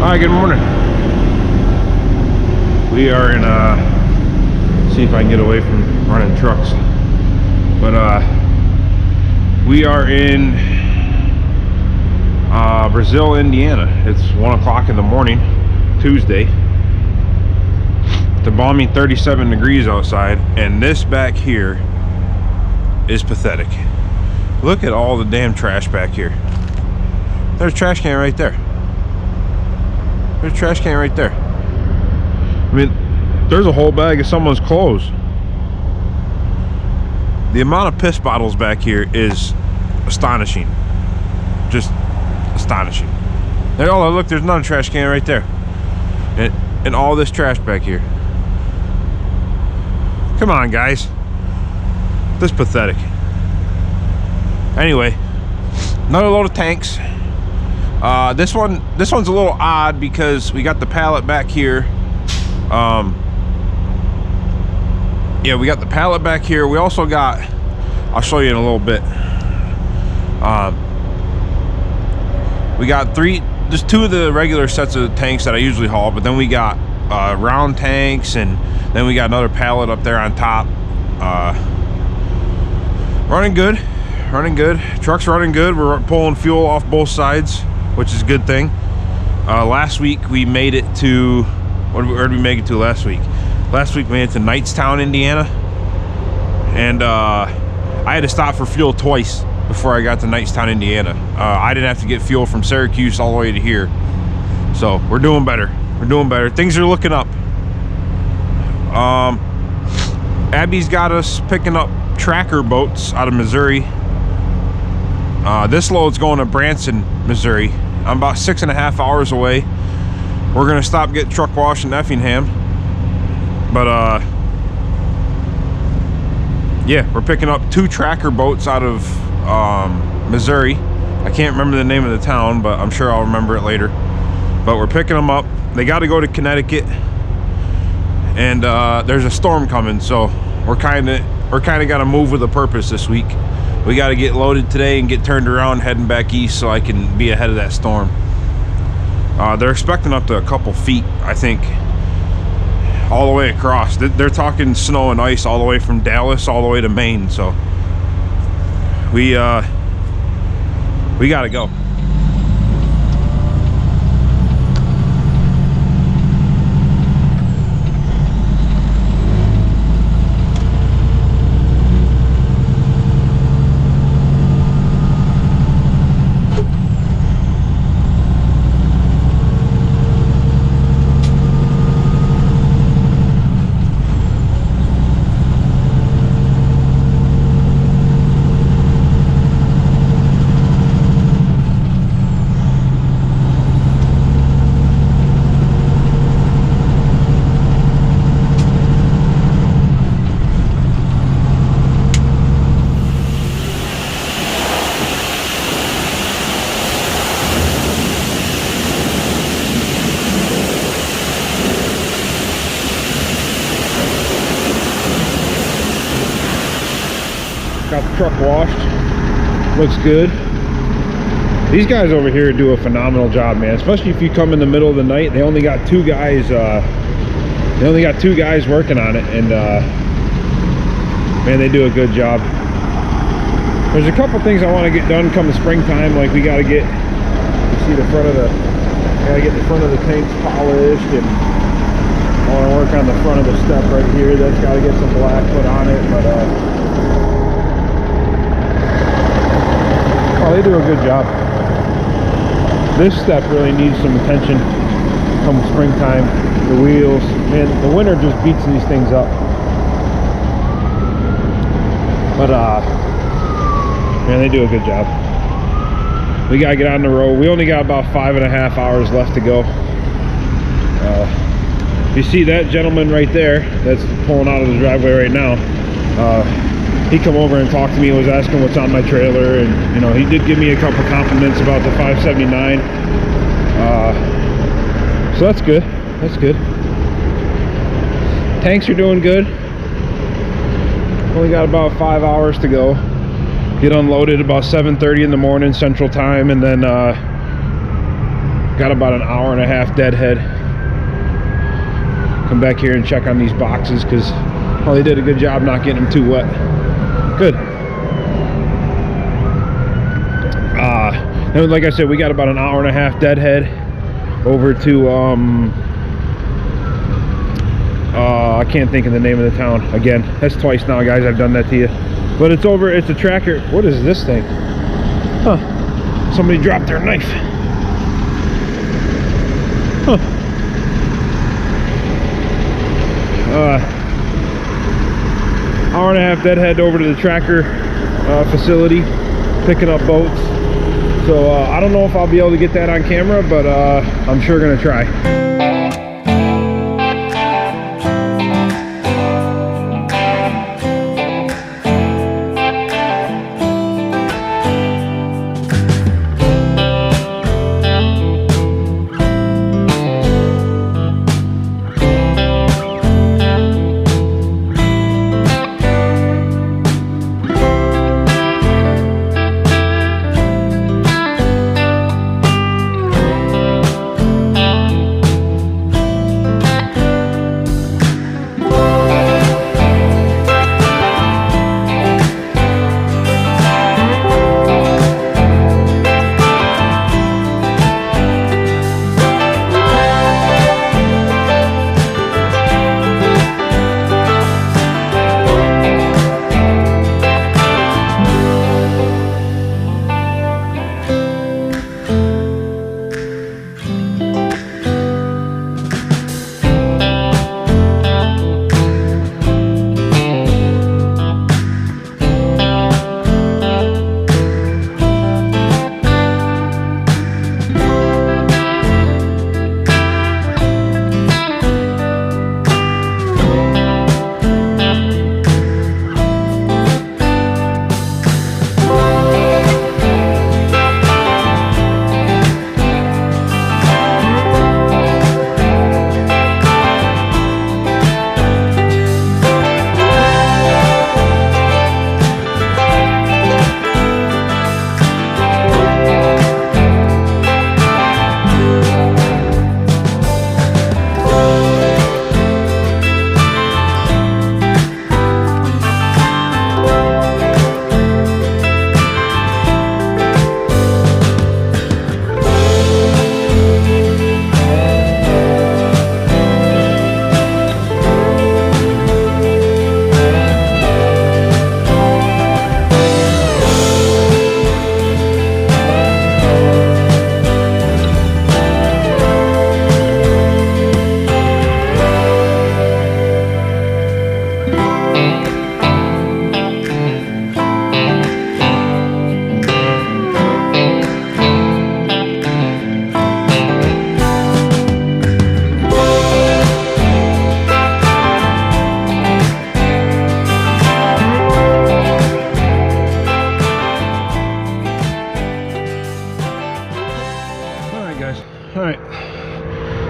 Hi, good morning. We are in, see if I can get away from running trucks. But, we are in Brazil, Indiana. It's 1 o'clock in the morning, Tuesday. It's a balmy 37 degrees outside, and this back here is pathetic. Look at all the damn trash back here. There's a trash can right there. There's a trash can right there. I mean, there's a whole bag of someone's clothes. The amount of piss bottles back here is astonishing. Just astonishing. There, oh look, there's another trash can right there. And all this trash back here. Come on, guys. This is pathetic. Anyway, another load of tanks. This one's a little odd because we got the pallet back here. Yeah, we got the pallet back here. We also got, I'll show you in a little bit. We got just two of the regular sets of tanks that I usually haul, but then we got round tanks, and then we got another pallet up there on top. Running good. Truck's running good. We're pulling fuel off both sides, which is a good thing. Last week we made it to, where did we make it to last week? Last week we made it to Knightstown, Indiana. And I had to stop for fuel twice before I got to Knightstown, Indiana. I didn't have to get fuel from Syracuse all the way to here. So we're doing better. Things are looking up. Abby's got us picking up tracker boats out of Missouri. This load's going to Branson, Missouri. I'm about 6.5 hours away. We're gonna stop, get truck wash in Effingham. But yeah, we're picking up 2 tracker boats out of Missouri. I can't remember the name of the town, but I'm sure I'll remember it later. But we're picking them up. They got to go to Connecticut, and there's a storm coming, so we're kind of got to move with a purpose this week. We got to get loaded today and get turned around heading back east so I can be ahead of that storm. They're expecting up to a couple feet, I think, all the way across. They're talking snow and ice all the way from Dallas all the way to Maine. So we got to go. Got the truck washed. Looks good. These guys over here do a phenomenal job, man. Especially if you come in the middle of the night. They only got 2 guys. Working on it, and man, they do a good job. There's a couple things I want to get done come the springtime. Like we got to get, you see the front of the, gotta get the front of the tanks polished, and I want to work on the front of the step right here. That's got to get some black put on it, but oh, they do a good job. This step really needs some attention come springtime. The wheels, man, the winter just beats these things up. But man, they do a good job. We gotta get on the road. We only got about 5.5 hours left to go. You see that gentleman right there that's pulling out of the driveway right now. He come over and talked to me, was asking what's on my trailer, and you know, he did give me a couple compliments about the 579. So that's good. Tanks are doing good. Only got about 5 hours to go. Get unloaded about 7:30 in the morning Central Time, and then Got about an hour and a half deadhead. Come back here and check on these boxes because, well, they did a good job not getting them too wet. Good. Like I said, we got about an hour and a half deadhead over to I can't think of the name of the town. Again, that's twice now, guys, I've done that to you. But it's over, it's a tracker. What is this thing? Huh. Somebody dropped their knife. Huh. Hour and a half deadhead over to the tracker facility, picking up boats. So I don't know if I'll be able to get that on camera, but I'm sure gonna try.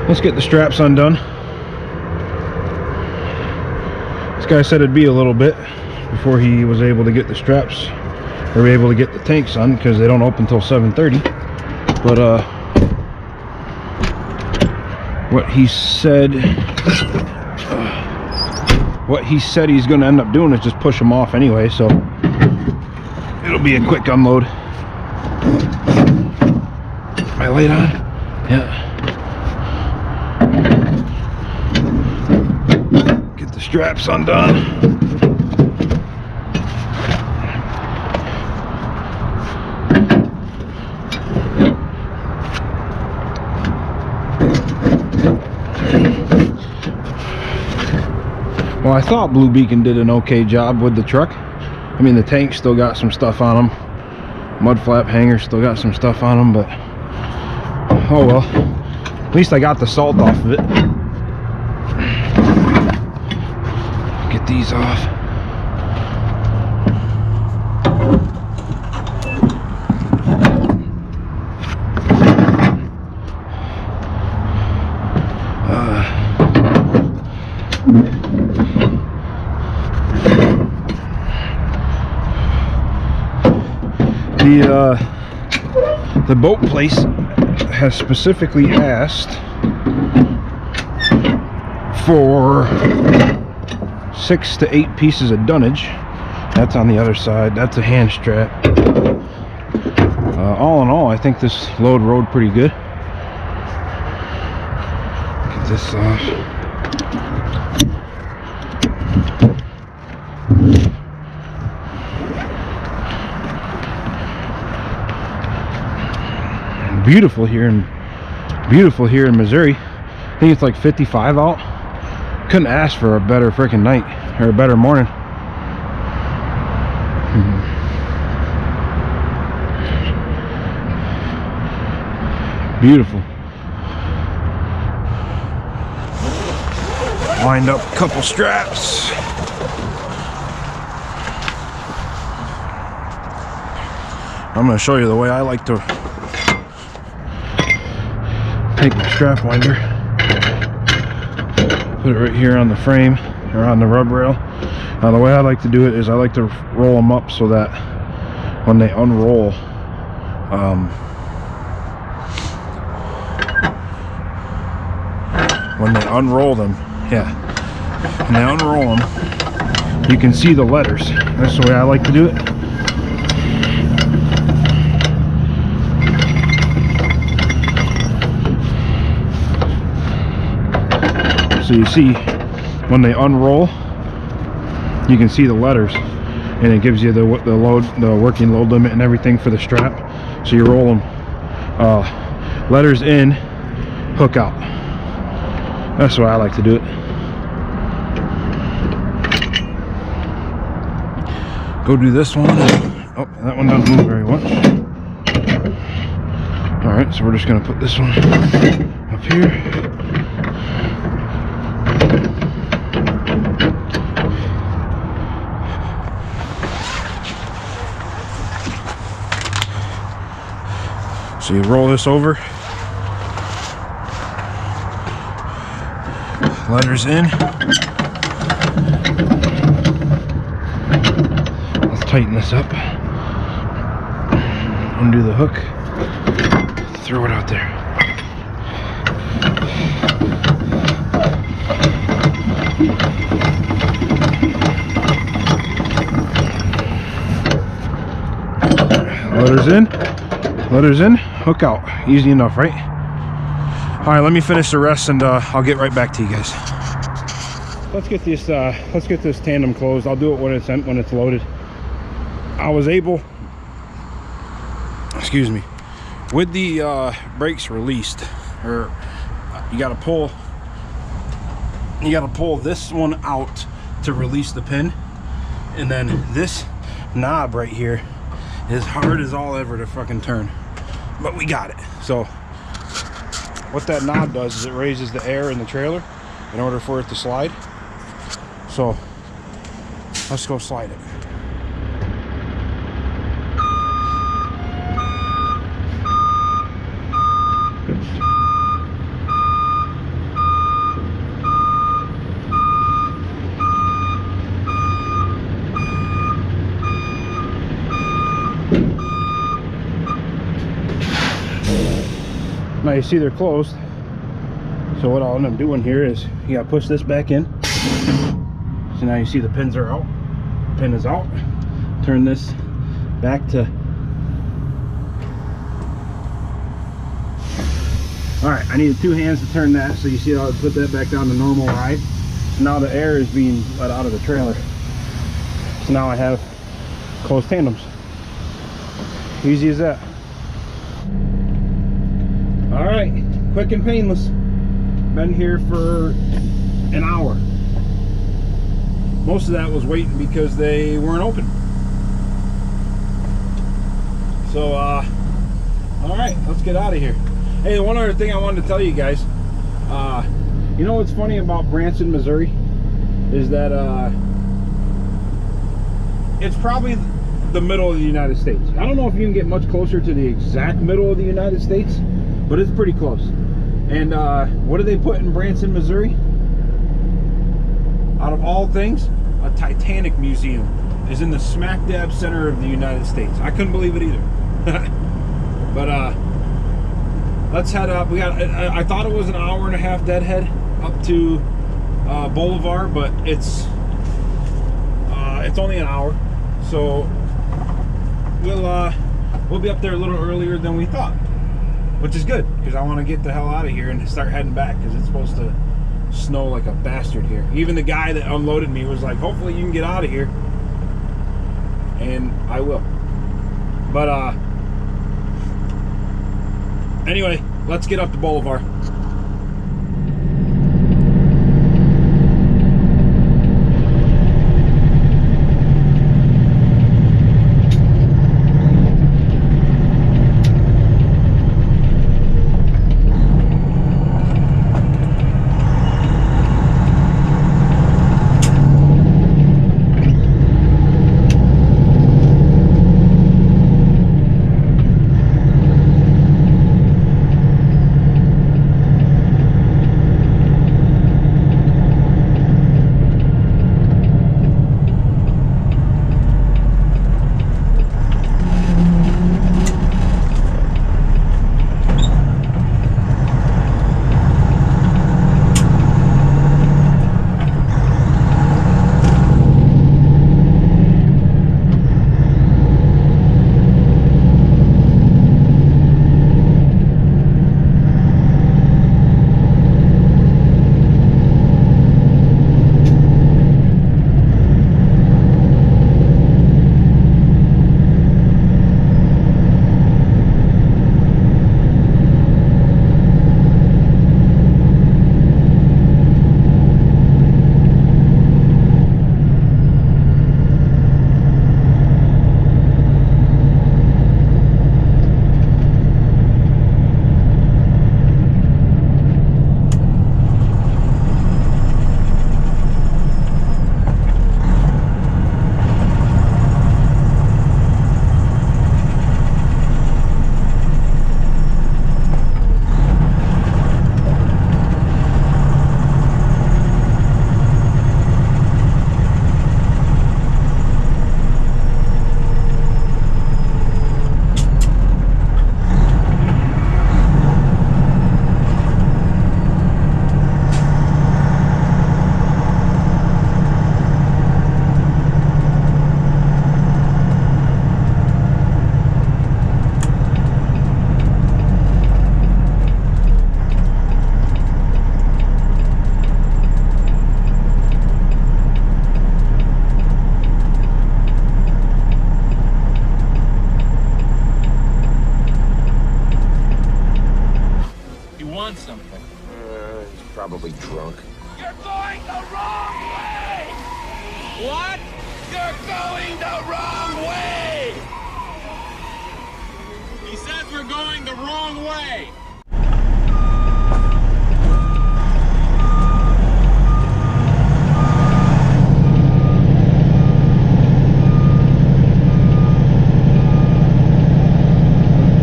Let's get the straps undone. This guy said it'd be a little bit before he was able to get the straps, or be able to get the tanks on, because they don't open until 7:30. But what he said he's going to end up doing is just push them off anyway, so it'll be a quick unload. Am I light on? Yeah. Get the straps undone. Well, I thought Blue Beacon did an okay job with the truck. I mean, the tank still got some stuff on them. Mud flap hanger still got some stuff on them, but oh well. At least I got the salt off of it. Get these off. The boat place has specifically asked for 6 to 8 pieces of dunnage. That's on the other side. That's a hand strap. All in all, I think this load rode pretty good. Get this off. Beautiful here in Missouri. I think it's like 55 out. Couldn't ask for a better freaking night or a better morning. Beautiful. Wind up a couple straps. I'm going to show you the way I like to take my strap winder, put it right here on the frame or on the rub rail. Now the way I like to do it is I like to roll them up so that when they unroll, you can see the letters. That's the way I like to do it. So you see, when they unroll, you can see the letters, and it gives you the working load limit and everything for the strap. So you roll them, letters in, hook out. That's the way I like to do it. Go do this one. Oh, that one doesn't move very much. All right, so we're just gonna put this one up here. So you roll this over, letters in. Let's tighten this up. Undo the hook. Throw it out there. Letters in, hook out. Easy enough, right? All right, let me finish the rest and I'll get right back to you guys. Let's get this tandem closed. I'll do it when it's loaded. I was able, excuse me, with the brakes released, or you got to pull this one out to release the pin, and then this knob right here is hard as all ever to fucking turn, but we got it. So what that knob does is it raises the air in the trailer in order for it to slide. So let's go slide it. Now you see they're closed, so what I'll end up doing here is you gotta push this back in. So now you see the pins are out, pin is out. Turn this back to, all right, I needed 2 hands to turn that, so you see how I put that back down to normal ride. So now the air is being let out of the trailer. So now I have closed tandems. Easy as that. All right, quick and painless. Been here for an hour. Most of that was waiting because they weren't open. So, all right, let's get out of here. Hey, one other thing I wanted to tell you guys. You know what's funny about Branson, Missouri? Is that it's probably the middle of the United States. I don't know if you can get much closer to the exact middle of the United States, but it's pretty close. And what do they put in Branson, Missouri? Out of all things, a Titanic museum is in the smack dab center of the United States. I couldn't believe it either. But let's head up. We got, I thought it was an hour and a half deadhead up to Boulevard, but it's only an hour, so we'll be up there a little earlier than we thought, which is good because I want to get the hell out of here and start heading back because it's supposed to snow like a bastard here. Even the guy that unloaded me was like, hopefully you can get out of here, and I will. But anyway, let's get up to Boulevard. Probably drunk. You're going the wrong way! What? You're going the wrong way! He says we're going the wrong way!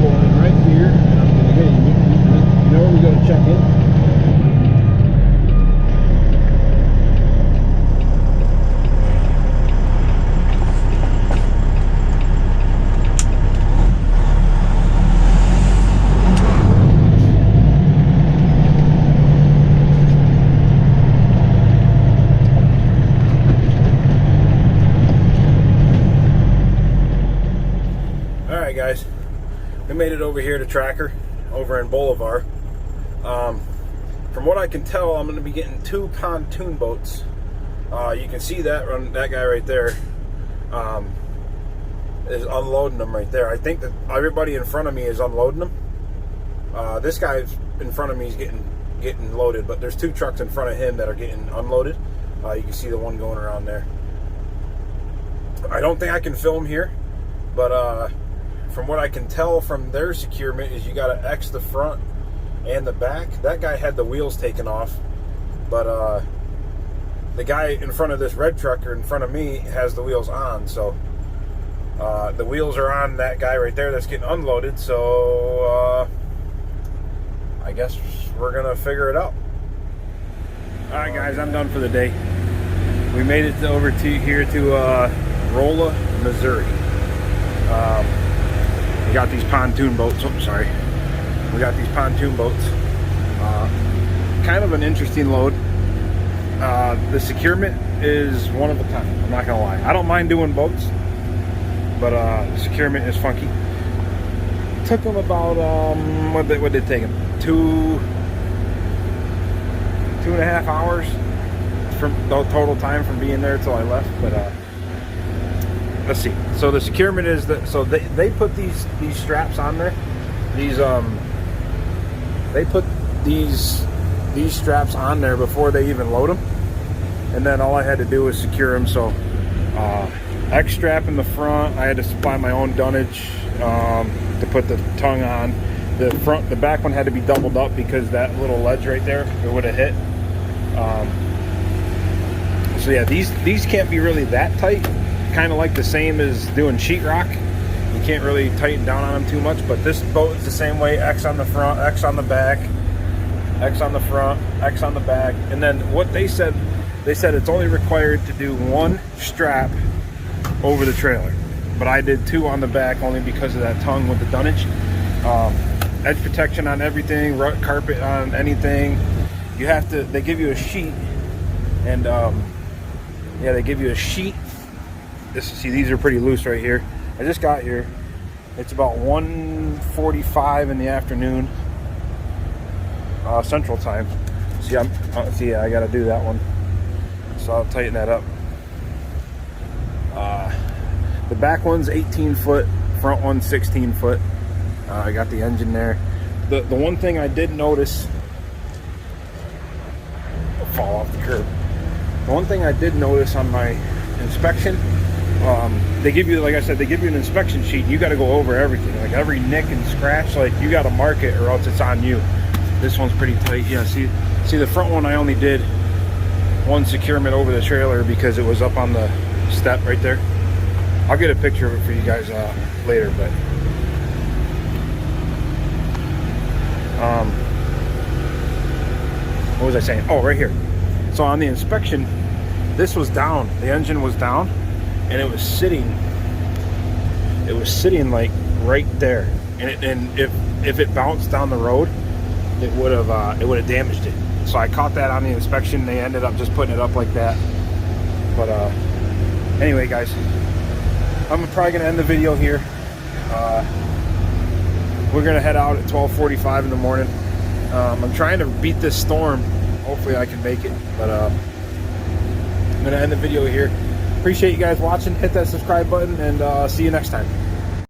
Pulling right here, and I'm gonna get you know we gotta check in. Alright guys, we made it over here to Tracker, over in Boulevard. From what I can tell, I'm going to be getting 2 pontoon boats. You can see that guy right there is unloading them right there. I think that everybody in front of me is unloading them. This guy in front of me is getting loaded, but there's 2 trucks in front of him that are getting unloaded. You can see the one going around there. I don't think I can film here, but from what I can tell from their securement is you got to X the front and the back. That guy had the wheels taken off, but the guy in front of this red trucker in front of me has the wheels on. So the wheels are on that guy right there that's getting unloaded. So I guess we're gonna figure it out. All right, guys, I'm done for the day. We made it over to here to Rolla, Missouri. We got these pontoon boats. Oh, sorry. We got these pontoon boats. Kind of an interesting load. The securement is one of a kind. I'm not gonna lie. I don't mind doing boats, but the securement is funky. Took them about what did it take them? 2.5 hours from the total time from being there till I left. But let's see. So the securement is that they put these straps on there. They put these straps on there before they even load them, and then all I had to do was secure them. So X strap in the front, I had to supply my own dunnage to put the tongue on. The back one had to be doubled up because that little ledge right there, it would have hit. So yeah, these can't be really that tight. Kind of like the same as doing sheetrock. You can't really tighten down on them too much, but this boat is the same way. X on the front, X on the back, X on the front, X on the back. And then what they said it's only required to do one strap over the trailer, but I did 2 on the back only because of that tongue with the dunnage. Edge protection on everything, rut carpet on anything. You have to, they give you a sheet, and yeah, they give you a sheet. See, these are pretty loose right here. I just got here. It's about 1:45 in the afternoon, Central Time. See, yeah, I got to do that one. So I'll tighten that up. The back one's 18 foot, front one's 16 foot. I got the engine there. The one thing I did notice, I'll fall off the curb. The one thing I did notice on my inspection, they give you, like I said, they give you an inspection sheet. And you got to go over everything, like every nick and scratch. Like you got to mark it, or else it's on you. This one's pretty tight. Yeah, see the front one. I only did one securement over the trailer because it was up on the step right there. I'll get a picture of it for you guys later, but what was I saying? Oh, right here. So on the inspection, this was down. The engine was down, and it was sitting like right there. And if it bounced down the road, it would have damaged it. So I caught that on the inspection. They ended up just putting it up like that. But anyway, guys, I'm probably gonna end the video here. We're gonna head out at 12:45 in the morning. I'm trying to beat this storm. Hopefully I can make it, but I'm gonna end the video here. Appreciate you guys watching. Hit that subscribe button, and see you next time.